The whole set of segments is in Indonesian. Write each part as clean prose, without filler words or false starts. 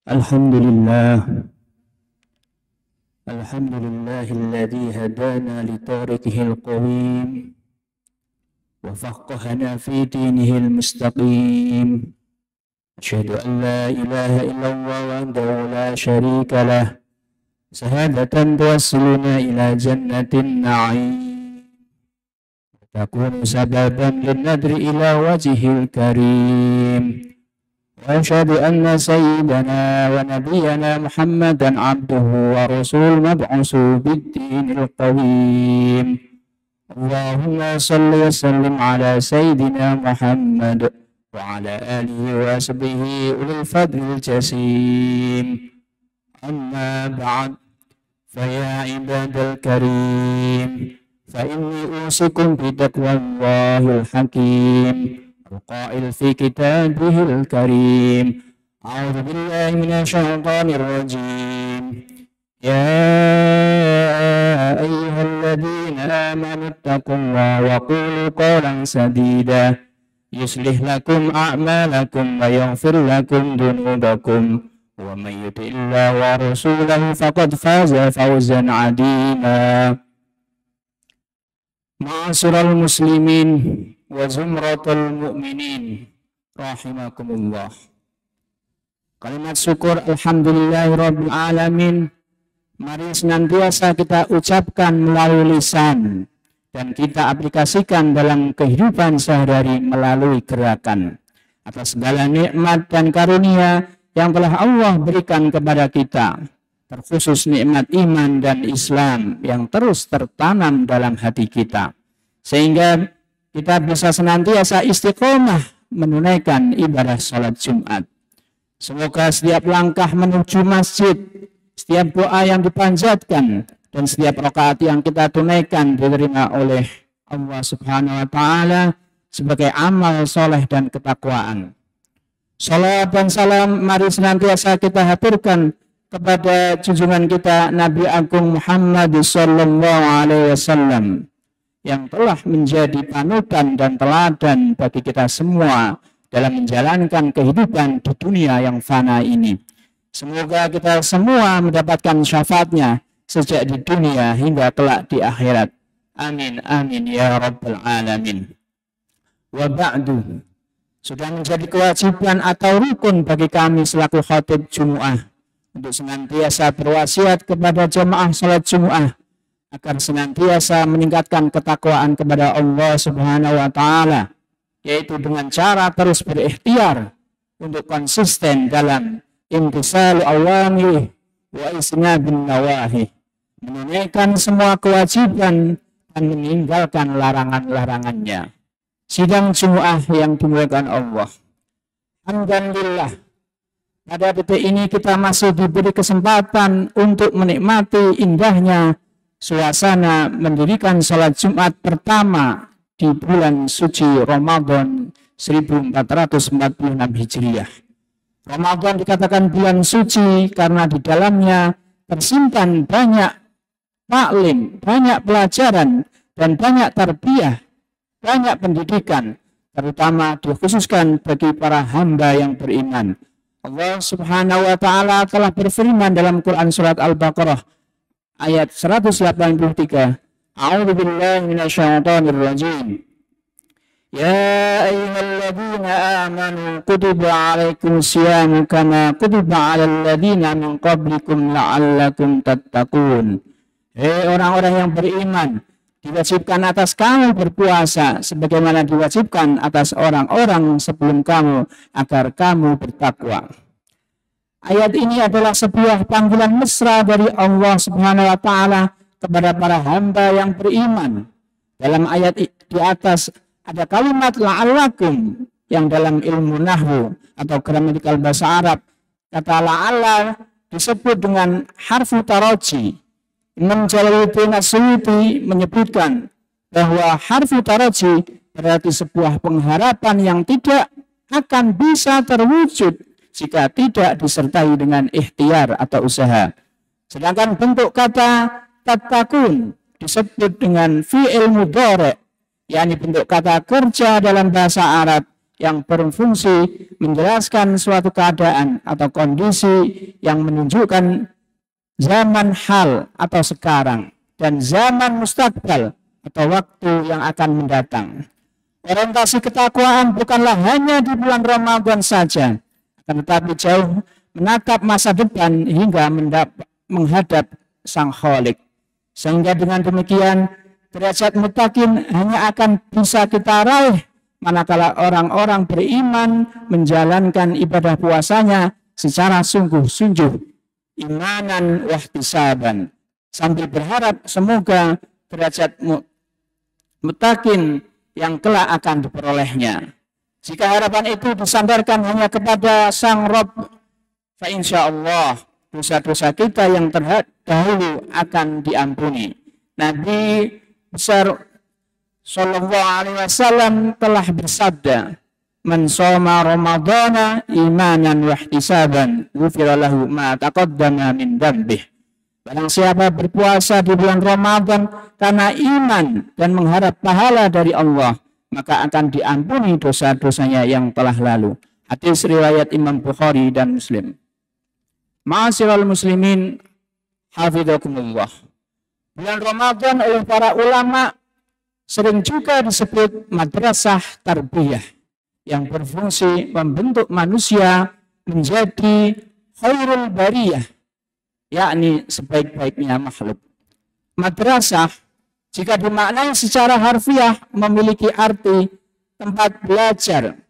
Alhamdulillah. Alhamdulillahilladzi hadana li tariqihil qawim wa faqqahana fi dinihil mustaqim. Asyhadu an la ilaha illallah wahdahu la syarika lah. Syahadatan tuwassiluna ila jannatin na'im. Takunu sababan linnadri ila wajhil karim. Wa asyhadu anna sayyidana wa nabiyyana Muhammadan abduhu wa rasul mab'usu bid-dinil qawim. Allahumma salli wa sallim ala sayyidina Muhammad wa ala alihi wa sahbihi ulil fadlil jasim. Amma ba'd, fa ya ibadal karim, fa inni usikum bi taqwallahil hakim. القائل في كتابه الكريم أعوذ بالله من الشيطان الرجيم يا أيها الذين آمنوا اتقوا الله وقولوا قولا سديدا يصلح لكم أعمالكم ويغفر لكم ذنوبكم ومن يطع الله ورسوله فقد فاز فوزا عظيما. Ma'asyiral muslimin wa zumratul mu'minin rahimakumullah. Kalimat syukur alhamdulillahirabbil alamin mari senantiasa kita ucapkan melalui lisan dan kita aplikasikan dalam kehidupan sehari-hari melalui gerakan atas segala nikmat dan karunia yang telah Allah berikan kepada kita, terkhusus nikmat iman dan Islam yang terus tertanam dalam hati kita, sehingga kita bisa senantiasa istiqomah menunaikan ibadah sholat Jumat. Semoga setiap langkah menuju masjid, setiap doa yang dipanjatkan, dan setiap rakaat yang kita tunaikan diterima oleh Allah Subhanahu wa Ta'ala sebagai amal soleh dan ketakwaan. Salat dan salam mari senantiasa kita haturkan kepada junjungan kita Nabi Agung Muhammad sallallahu alaihi wasallam yang telah menjadi panutan dan teladan bagi kita semua dalam menjalankan kehidupan di dunia yang fana ini. Semoga kita semua mendapatkan syafaatnya sejak di dunia hingga kelak di akhirat. Amin amin ya rabbal alamin. Wa ba'du, sudah menjadi kewajiban atau rukun bagi kami selaku khatib Jumu'ah untuk senantiasa berwasiat kepada jemaah salat Jumu'ah agar senantiasa meningkatkan ketakwaan kepada Allah Subhanahu wa Ta'ala, yaitu dengan cara terus berikhtiar untuk konsisten dalam imtisalu awamiri wa isnabin nawahi, menunaikan semua kewajiban dan meninggalkan larangan-larangannya. Sidang Jumu'ah yang dimuliakan Allah, alhamdulillah, pada detik ini kita masih diberi kesempatan untuk menikmati indahnya suasana mendirikan sholat Jumat pertama di bulan suci Ramadan 1446 Hijriah. Ramadan dikatakan bulan suci karena di dalamnya tersimpan banyak taklim, banyak pelajaran, dan banyak tarbiyah, banyak pendidikan, terutama dikhususkan bagi para hamba yang beriman. Allah Subhanahu wa Ta'ala telah berfirman dalam Quran surat Al-Baqarah ayat 183. A'udzu billahi minasyaitonir rajim. Ya ayyuhalladzina amanu kutiba 'alaikumus syiyamu kama kutiba 'alal ladzina min qablikum la'allakum tattaqun. Hei orang-orang yang beriman, diwajibkan atas kamu berpuasa sebagaimana diwajibkan atas orang-orang sebelum kamu agar kamu bertakwa. Ayat ini adalah sebuah panggilan mesra dari Allah Subhanahu wa Ta'ala kepada para hamba yang beriman. Dalam ayat di atas ada kalimat la'allakum yang dalam ilmu nahwu atau gramatikal bahasa Arab, kata la'alla disebut dengan harfu taraji. Imam Jalaluddin As-Suyuti menyebutkan bahwa harfu taraji berarti sebuah pengharapan yang tidak akan bisa terwujud jika tidak disertai dengan ikhtiar atau usaha. Sedangkan bentuk kata tattaqun disebut dengan fi'il mudhari', yakni bentuk kata kerja dalam bahasa Arab yang berfungsi menjelaskan suatu keadaan atau kondisi yang menunjukkan zaman hal atau sekarang dan zaman mustakbal atau waktu yang akan mendatang. Orientasi ketakwaan bukanlah hanya di bulan Ramadan saja, akan tetapi jauh menatap masa depan hingga menghadap Sang Khalik. Sehingga dengan demikian derajat muttaqin hanya akan bisa kita raih manakala orang-orang beriman menjalankan ibadah puasanya secara sungguh-sungguh, imanan wahtisaban, sambil berharap semoga derajat muttaqin yang kelak akan diperolehnya. Jika harapan itu disandarkan hanya kepada Sang Rob, fa insyaallah dosa-dosa kita yang terdahulu akan diampuni. Nabi besar Sallallahu Alaihi Wasallam telah bersabda, "Man shoma Ramadhana imanan wa ihtisaban, ghufira lahu ma taqaddama min dhanbih." Barang siapa berpuasa di bulan Ramadan karena iman dan mengharap pahala dari Allah, maka akan diampuni dosa-dosanya yang telah lalu. Hadis riwayat Imam Bukhari dan Muslim. Ma'asyiral muslimin, hafizakumullah. Bulan Ramadan oleh para ulama sering juga disebut madrasah tarbiyah yang berfungsi membentuk manusia menjadi khairul bariyah, yakni sebaik-baiknya makhluk. Madrasah jika dimaknai secara harfiah memiliki arti tempat belajar,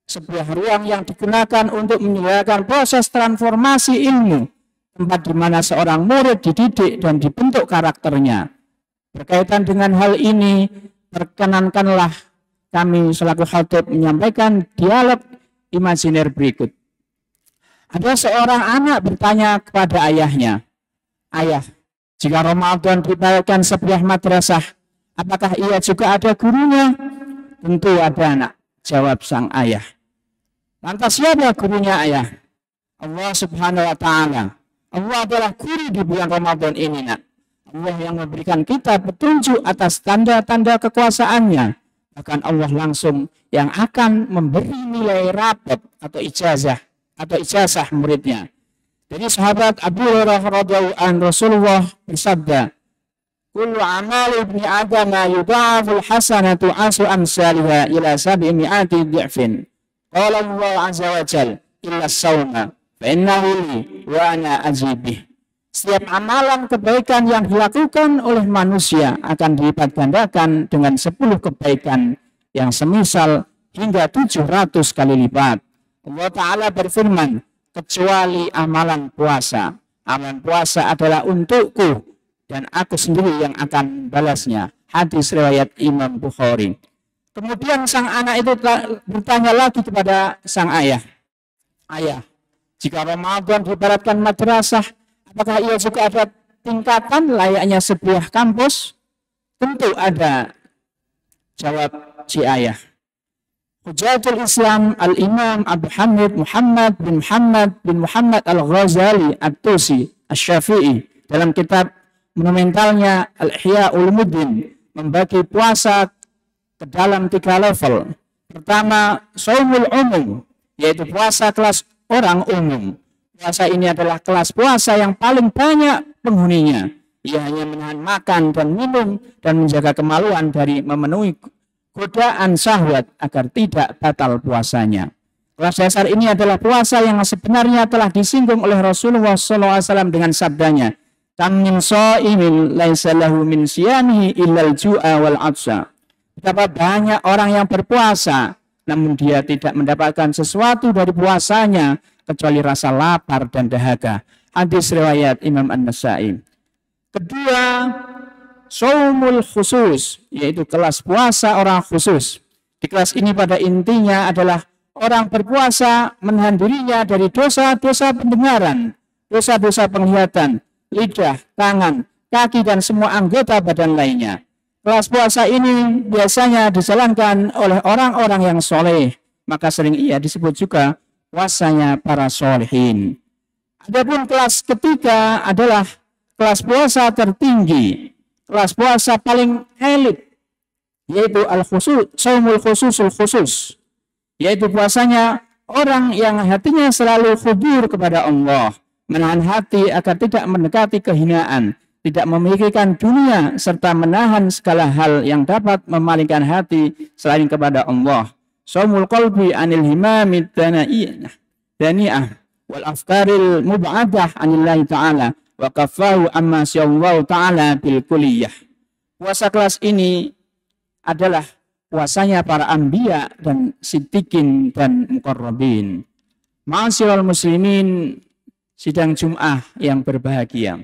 sebuah ruang yang digunakan untuk menyediakan proses transformasi ilmu, tempat di mana seorang murid dididik dan dibentuk karakternya. Berkaitan dengan hal ini, perkenankanlah kami selaku khatib menyampaikan dialog imajiner berikut. Ada seorang anak bertanya kepada ayahnya, "Ayah, jika Ramadan dibawakan sebuah madrasah, apakah ia juga ada gurunya?" "Tentu ada, anak," jawab sang ayah. "Lantas siapa gurunya, ayah?" "Allah Subhanahu wa Ta'ala. Allah adalah guru di bulan Ramadan ini, nak. Allah yang memberikan kita petunjuk atas tanda-tanda kekuasaannya. Bahkan Allah langsung yang akan memberi nilai rapot atau ijazah muridnya." Jadi sahabat Abu Hurairah radhiyallahu anhu Rasulullah bersabda, "Kullu amali ibni Adam yudha'aful hasanatu asu amsalha ila 700 dhi'fin. Qala Allah azza wa jalla, illa as-sawma fa innahu li wa ana ajibih." Setiap amalan kebaikan yang dilakukan oleh manusia akan dilipat gandakan dengan 10 kebaikan yang semisal hingga 700 kali lipat. Allah Ta'ala berfirman, "Kecuali amalan puasa. Amalan puasa adalah untukku dan aku sendiri yang akan membalasnya." Hadis riwayat Imam Bukhari. Kemudian sang anak itu bertanya lagi kepada sang ayah, "Ayah, jika Ramadan diibaratkan madrasah, apakah ia juga ada tingkatan layaknya sebuah kampus?" "Tentu ada," jawab si ayah. Hujatul Islam Al-Imam Abu Hamid Muhammad bin Muhammad Al-Ghazali At-Tusi Asy-Syafi'i dalam kitab monumentalnya Al-Ihya Ulumuddin membagi puasa ke dalam 3 level. Pertama, shaumul umum, yaitu puasa kelas orang umum. Puasa ini adalah kelas puasa yang paling banyak penghuninya. Ia hanya menahan makan dan minum dan menjaga kemaluan dari memenuhi godaan syahwat agar tidak batal puasanya. Kelas dasar ini adalah puasa yang sebenarnya telah disinggung oleh Rasulullah SAW dengan sabdanya, "Kam min shaimin laisa lahu min siyamihi illal ju'a wal 'atsha." Betapa banyak orang yang berpuasa namun dia tidak mendapatkan sesuatu dari puasanya kecuali rasa lapar dan dahaga. Hadis riwayat Imam An-Nasa'i. Kedua, shaumul khusus, yaitu kelas puasa orang khusus. Di kelas ini pada intinya adalah orang berpuasa menahan dirinya dari dosa-dosa pendengaran, dosa-dosa penglihatan, lidah, tangan, kaki, dan semua anggota badan lainnya. Kelas puasa ini biasanya dijalankan oleh orang-orang yang soleh, maka sering ia disebut juga puasanya para solehin. Adapun kelas ketiga adalah kelas puasa tertinggi, kelas puasa paling elit, yaitu al-khusus, shaumul khususul khusus, yaitu puasanya orang yang hatinya selalu khudur kepada Allah, menahan hati agar tidak mendekati kehinaan, tidak memikirkan dunia, serta menahan segala hal yang dapat memalingkan hati selain kepada Allah. Shaumul qalbi anil himamid dani'ah wal afkaril mub'adah anillahi ta'ala wa kafahu amma syallahu ta'ala bil kuliyah. Puasa kelas ini adalah puasanya para anbiya dan siddiqin dan muqarrabin. Ma'asyiral muslimin, sidang Jum'ah yang berbahagia.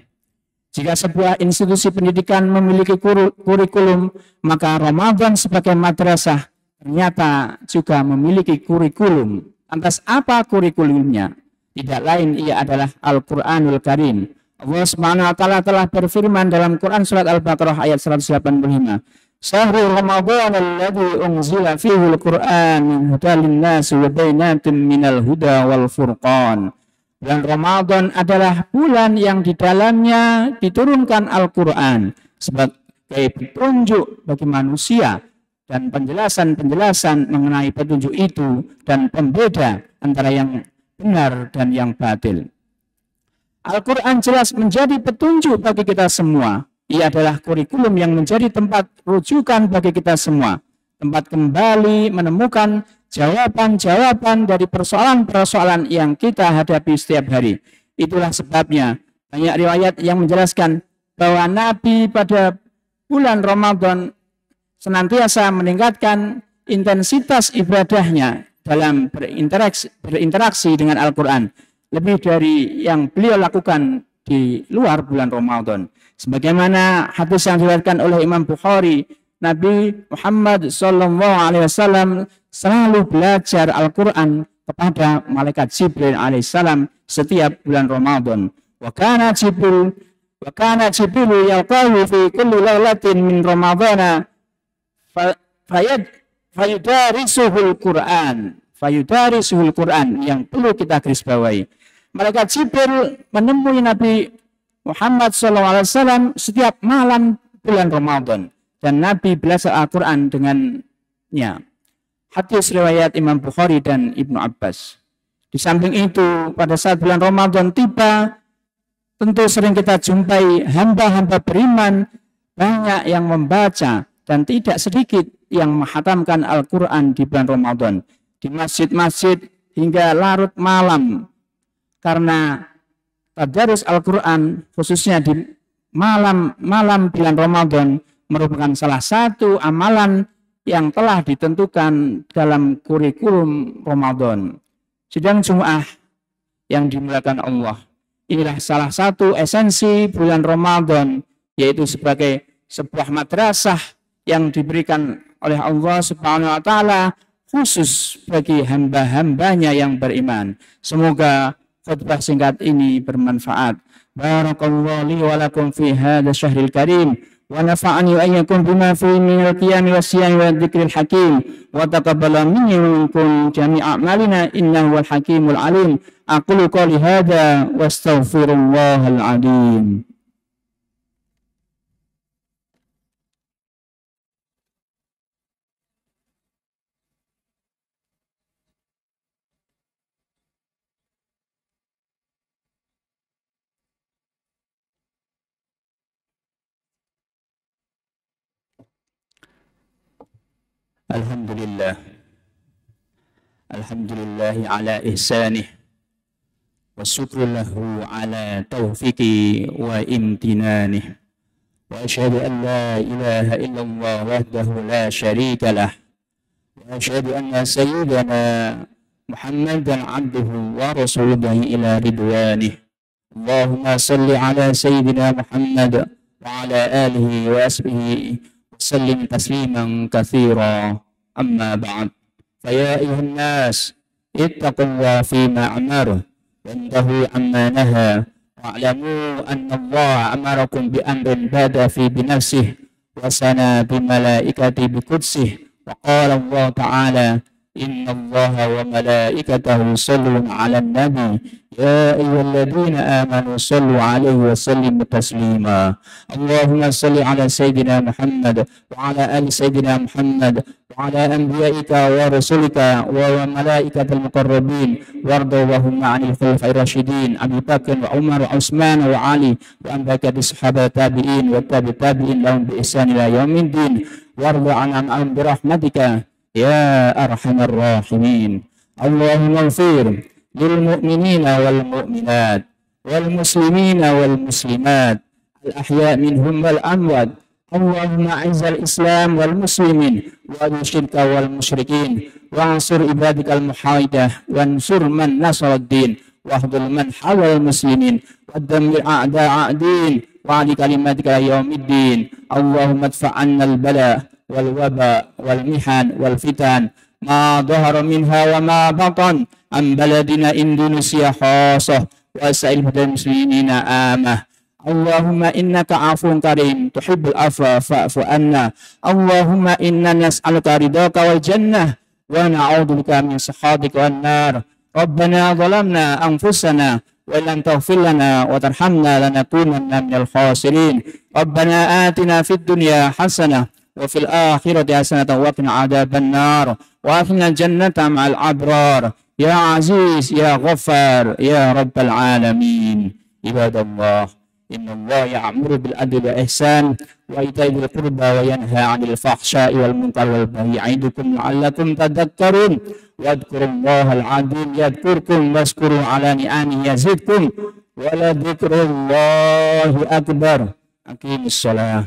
Jika sebuah institusi pendidikan memiliki kurikulum, maka Ramadan sebagai madrasah ternyata juga memiliki kurikulum. Lantas apa kurikulumnya? Tidak lain ia adalah Al-Quranul Karim. Allah Subhanahu wa taala telah berfirman dalam Quran surat Al-Baqarah ayat 185. Syahrul Ramadan alladzi unzila fihi al-Qur'an hudan lin-nas wa bainatin minal huda wal furqan. Bulan Ramadan adalah bulan yang di dalamnya diturunkan Al-Quran sebagai petunjuk bagi manusia dan penjelasan-penjelasan mengenai petunjuk itu dan pembeda antara yang benar dan yang batil. Al-Quran jelas menjadi petunjuk bagi kita semua. Ia adalah kurikulum yang menjadi tempat rujukan bagi kita semua. Tempat kembali menemukan jawaban-jawaban dari persoalan-persoalan yang kita hadapi setiap hari. Itulah sebabnya banyak riwayat yang menjelaskan bahwa Nabi pada bulan Ramadan senantiasa meningkatkan intensitas ibadahnya dalam berinteraksi dengan Al-Quran lebih dari yang beliau lakukan di luar bulan Ramadan. Sebagaimana hadis yang diriwayatkan oleh Imam Bukhari, Nabi Muhammad SAW selalu belajar Al-Quran kepada malaikat Jibril alaihissalam setiap bulan Ramadan. Wa kana Jibril yalqahu fi kulli lailatin min Ramadana fayudarisuhul Quran yang perlu kita garis bawahi. Malaikat Jibril menemui Nabi Muhammad SAW setiap malam bulan Ramadan dan Nabi belajar Al-Quran dengannya. Hadis riwayat Imam Bukhari dan Ibnu Abbas. Di samping itu, pada saat bulan Ramadan tiba, tentu sering kita jumpai hamba-hamba beriman banyak yang membaca dan tidak sedikit yang menghatamkan Al-Quran di bulan Ramadan di masjid-masjid hingga larut malam, karena tadarus Al-Quran khususnya di malam bulan Ramadan merupakan salah satu amalan yang telah ditentukan dalam kurikulum Ramadan. Sidang Jum'ah yang dimuliakan Allah, inilah salah satu esensi bulan Ramadan, yaitu sebagai sebuah madrasah yang diberikan oleh Allah Subhanahu wa taala khusus bagi hamba-hambanya yang beriman. Semoga khutbah singkat ini bermanfaat. Barakallahu li wa lakum fi hadzal syahril karim wa nafa'ani wa iyyakum bima fihi min al-qiyam was-siyam wa dzikril hakim wa taqabbala minni wa minkum jami'a a'malina innahu wal hakimul alim. Aqulu qouli hadza wa astaghfirullahal azim. Alhamdulillah. Alhamdulillah ala ihsanih wa syukru lahu ala taufiqi wa imtinanih wa asyhadu an la ilaha illallah wahdahu la syarika lah wa asyhadu anna sayyidana Muhammadan abduhu wa rasuluhu ila ridwanih. Allahumma salli ala sayyidina Muhammad wa ala alihi wa asbihi sallim tasliman katsira. Amma ba'd. Faya ayuhan nas ittaqullaha fima amara wantahu amma naha wa'lamu anna Allah amarakum bi amrin bada fi binafsihi wa sana bi malaikati bi qudsih wa qala Allah ta'ala inna Allah wa malaikatahu yusalluna 'alan nabi يا أيها الذين آمنوا صلوا عليه وسلموا تسليما. اللهم صل على سيدنا محمد وعلى آل سيدنا محمد وعلى أنبيائك ورسلك وملائكة المقربين، وارض اللهم عن الخلفاء الراشدين أبي بكر وعمر وعثمان وعلي وعن بقية الصحابة التابعين والتابع التابعين لهم بإحسان إلى يوم الدين، وارض عنهم برحمتك يا أرحم الراحمين. اللهم اغفر للمؤمنين والمؤمنات والمسلمين والمسلمات الأحياء منهم والأموات. اللهم أعز الإسلام والمسلمين وأذل الشرك والمشركين، وانصر عبادك المحايدة، وانصر من نصر الدين، واخذل من حول المسلمين، ودمر أعداء الدين، وعلي كلماتك يوم الدين. اللهم ادفع عنا البلاء والوباء والمحن والفتن ما ظهر منها وما بطن عن بلدنا إندونيسيا خاصة وسائر المسلمين عامة. اللهم إنك عفو كريم تحب العفو فاعف عنا. اللهم إنا نسألك رضاك والجنة ونعوذ بك من سخطك والنار. ربنا ظلمنا أنفسنا وإن لم تغفر لنا وترحمنا لنكونن من الخاسرين. ربنا آتنا في الدنيا حسنة وفي الآخرة حسنة وقنا عذاب النار، وأدخلنا الجنة مع الأبرار يا عزيز يا غفار يا رب العالمين. عباد الله، إن الله يأمر بالعدل والإحسان وإيتاء ذي القربى وينهى عن الفحشاء والمنكر والبغي يعظكم لعلكم تذكرون. واذكروا الله العظيم يذكركم واشكروا على نعمه يزدكم ولذكر الله أكبر. أقيموا الصلاة.